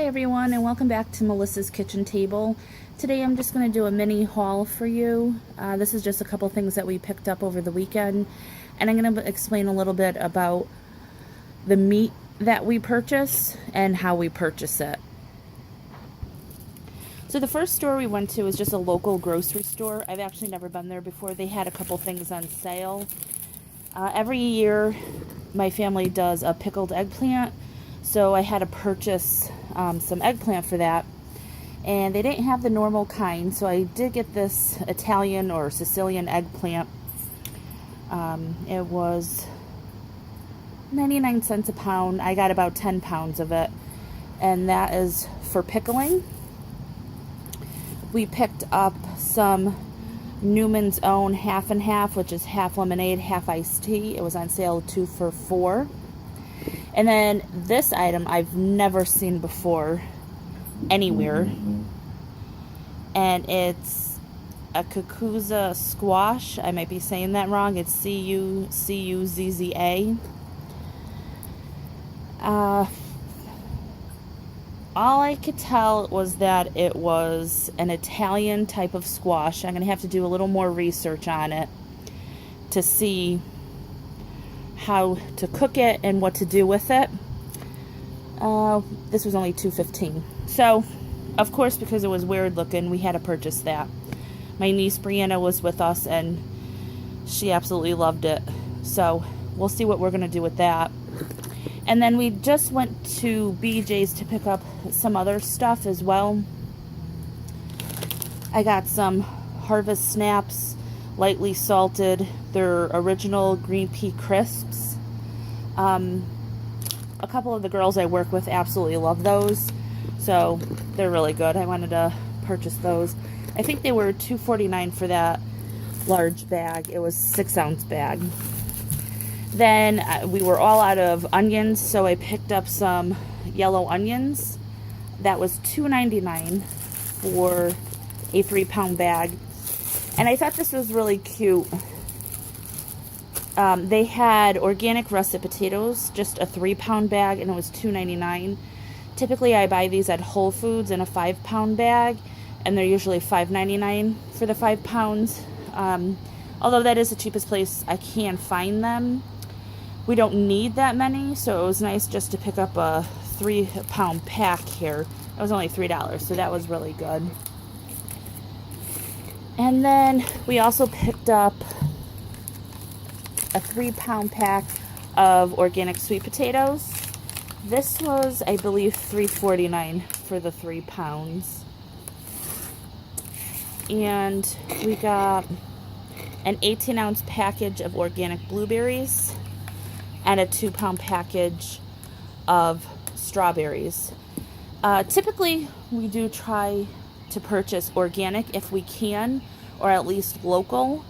Hi everyone, and welcome back to Melissa's Kitchen Table. Today I'm just going to do a mini haul for you. This is just a couple things that we picked up over the weekend, and I'm going to explain a little bit about the meat that we purchase and how we purchase it. So the first store we went to was just a local grocery store. I've actually never been there before. They had a couple things on sale. Every year my family does a pickled eggplant, so I had to purchase some eggplant for that, and they didn't have the normal kind, so I did get this Italian or Sicilian eggplant. It was 99 cents a pound. I got about 10 pounds of it, and that is for pickling. We picked up some Newman's Own half and half, which is half lemonade, half iced tea. It was on sale 2 for $4. And then this item I've never seen before anywhere, and it's a Cucuzza squash. I might be saying that wrong. It's Cucuzza. All I could tell was that it was an Italian type of squash. I'm going to have to do a little more research on it to see how to cook it and what to do with it. This was only $2.15. So, of course, because it was weird looking, we had to purchase that. My niece Brianna was with us, and she absolutely loved it. So, we'll see what we're going to do with that. And then we just went to BJ's to pick up some other stuff as well. I got some Harvest Snaps, lightly salted. They're original green pea crisps. A couple of the girls I work with absolutely love those, so they're really good. I wanted to purchase those. I think they were $2.49 for that large bag. It was 6-ounce bag. Then we were all out of onions, so I picked up some yellow onions. That was $2.99 for a 3-pound bag. And I thought this was really cute. They had organic russet potatoes, just a 3-pound bag, and it was $2.99. Typically I buy these at Whole Foods in a 5-pound bag, and they're usually $5.99 for the 5 pounds. Although that is the cheapest place I can find them. We don't need that many, so it was nice just to pick up a 3-pound pack here. It was only $3, so that was really good. And then we also picked up a 3-pound pack of organic sweet potatoes. This was, I believe, $3.49 for the 3 pounds. And we got an 18-ounce package of organic blueberries and a 2-pound package of strawberries. Typically, we do try to purchase organic if we can, or at least local.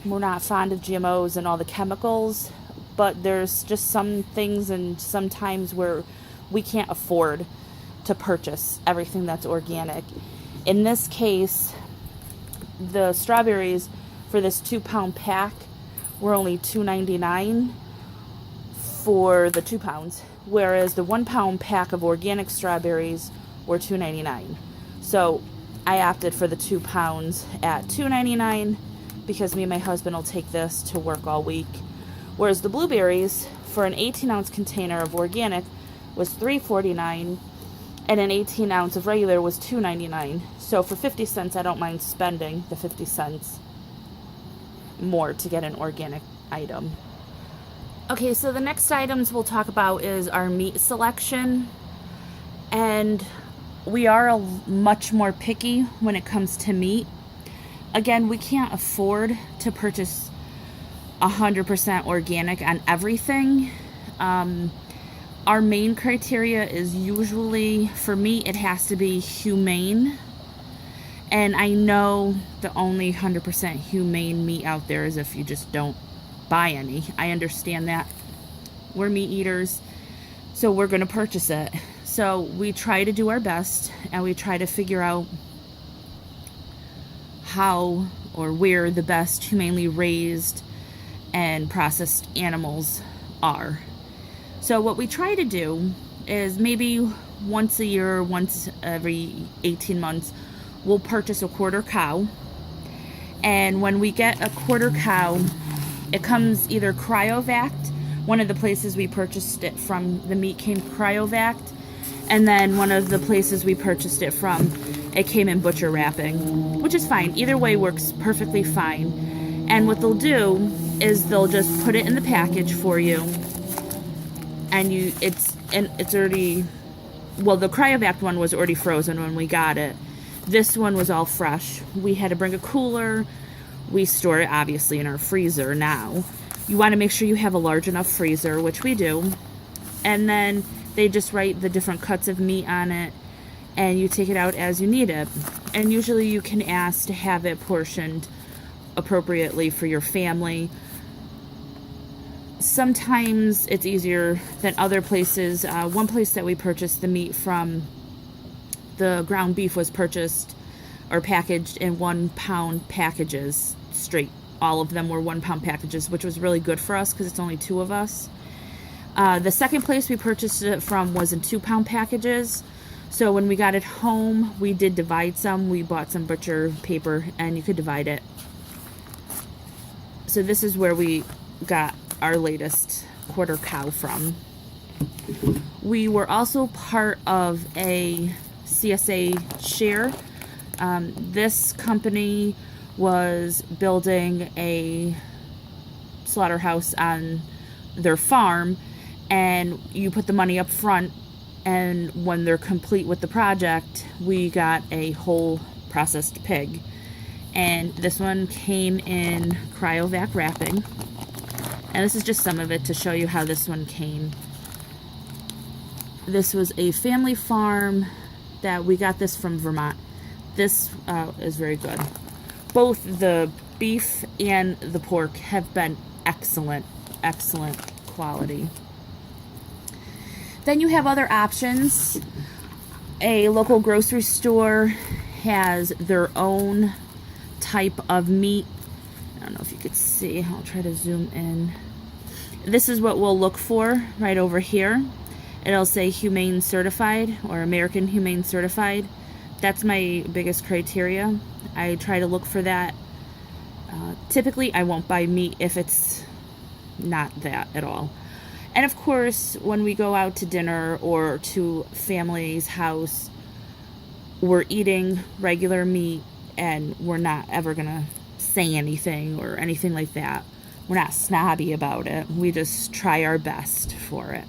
We're not fond of GMOs and all the chemicals, but there's just some things and some times where we can't afford to purchase everything that's organic. In this case, the strawberries for this 2-pound pack were only $2.99 for the 2 pounds, whereas the 1-pound pack of organic strawberries were $2.99. So I opted for the 2 pounds at $2.99 because me and my husband will take this to work all week. Whereas the blueberries for an 18-ounce container of organic was $3.49, and an 18-ounce of regular was $2.99. So for 50 cents, I don't mind spending the 50 cents more to get an organic item. Okay, so the next items we'll talk about is our meat selection. And we are much more picky when it comes to meat. Again, we can't afford to purchase 100% organic on everything. Our main criteria is usually, for me, it has to be humane. And I know the only 100% humane meat out there is if you just don't buy any. I understand that. We're meat eaters, so we're going to purchase it. So we try to do our best, and we try to figure out how or where the best humanely raised and processed animals are. So what we try to do is maybe once a year, once every 18 months, we'll purchase a quarter cow. And when we get a quarter cow, it comes either cryovac. One of the places we purchased it from, the meat came cryovac. And then one of the places we purchased it from, it came in butcher wrapping, which is fine. Either way works perfectly fine. And what they'll do is they'll just put it in the package for you. And it's already, well, the cryovac one was already frozen when we got it. This one was all fresh. We had to bring a cooler. We store it obviously in our freezer now. You want to make sure you have a large enough freezer, which we do. And then they just write the different cuts of meat on it, and you take it out as you need it. And usually you can ask to have it portioned appropriately for your family. Sometimes it's easier than other places. One place that we purchased the meat from, the ground beef was purchased or packaged in 1 pound packages straight. All of them were 1 pound packages, which was really good for us because it's only 2 of us. The second place we purchased it from was in 2 pound packages. So when we got it home, we did divide some. We bought some butcher paper and you could divide it. So this is where we got our latest quarter cow from. We were also part of a CSA share. This company was building a slaughterhouse on their farm, and you put the money up front, and when they're complete with the project, we got a whole processed pig. And this one came in cryovac wrapping. And this is just some of it to show you how this one came. This was a family farm that we got this from Vermont. This is very good. Both the beef and the pork have been excellent quality. Then you have other options. A local grocery store has their own type of meat. I don't know if you could see. I'll try to zoom in. This is what we'll look for right over here. It'll say Humane Certified or American Humane Certified. That's my biggest criteria. I try to look for that. Typically, I won't buy meat if it's not that at all. And of course, when we go out to dinner or to family's house, we're eating regular meat and we're not ever gonna say anything or anything like that. We're not snobby about it. We just try our best for it.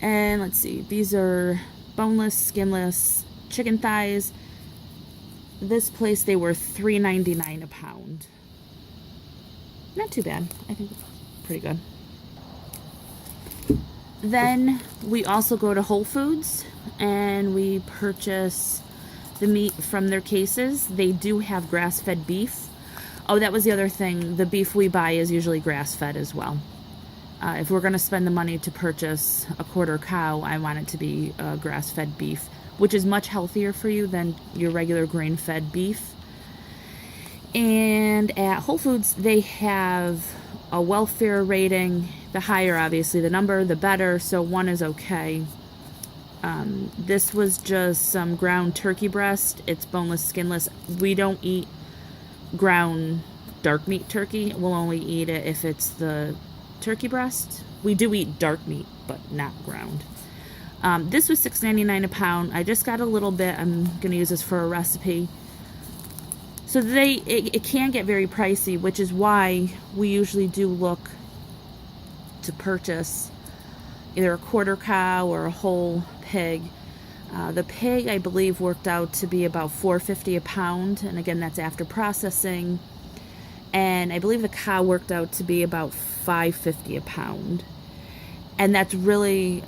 And let's see, these are boneless, skinless chicken thighs. This place, they were $3.99 a pound. Not too bad. I think pretty good. Then we also go to Whole Foods and we purchase the meat from their cases. They do have grass-fed beef. Oh, that was the other thing. The beef we buy is usually grass-fed as well. If we're going to spend the money to purchase a quarter cow, I want it to be grass-fed beef, which is much healthier for you than your regular grain-fed beef. And at Whole Foods, they have a welfare rating. The higher, obviously, the number, the better, so 1 is okay. This was just some ground turkey breast. It's boneless, skinless. We don't eat ground dark meat turkey. We'll only eat it if it's the turkey breast. We do eat dark meat, but not ground. This was $6.99 a pound. I just got a little bit. I'm going to use this for a recipe. So it can get very pricey, which is why we usually do look to purchase either a quarter cow or a whole pig. The pig, I believe, worked out to be about $4.50 a pound, and again, that's after processing. And I believe the cow worked out to be about $5.50 a pound. And that's really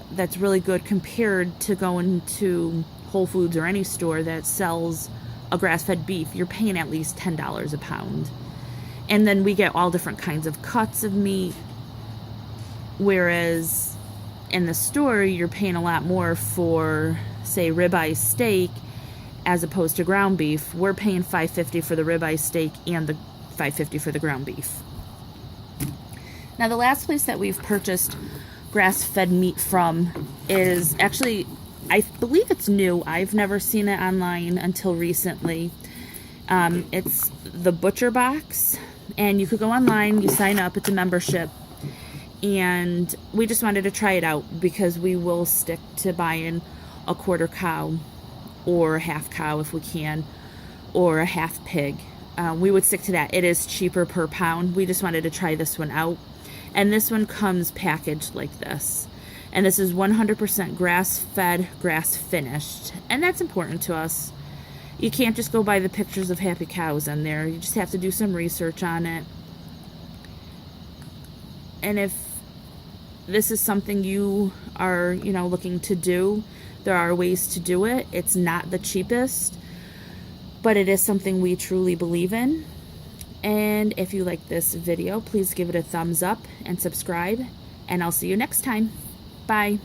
good compared to going to Whole Foods or any store that sells a grass-fed beef. You're paying at least $10 a pound. And then we get all different kinds of cuts of meat, whereas in the store you're paying a lot more for, say, ribeye steak as opposed to ground beef. We're paying $5.50 for the ribeye steak and the $5.50 for the ground beef. Now, the last place that we've purchased grass-fed meat from is actually, I believe it's new. I've never seen it online until recently. It's the Butcher Box, and you could go online, you sign up, it's a membership, and we just wanted to try it out because we will stick to buying a quarter cow or a half cow if we can, or a half pig. We would stick to that. It is cheaper per pound. We just wanted to try this one out. And this one comes packaged like this. And this is 100% grass-fed, grass-finished. And that's important to us. You can't just go buy the pictures of happy cows in there. You just have to do some research on it. And if this is something you are, looking to do, there are ways to do it. It's not the cheapest, but it is something we truly believe in. And if you like this video, please give it a thumbs up and subscribe, and I'll see you next time. Bye.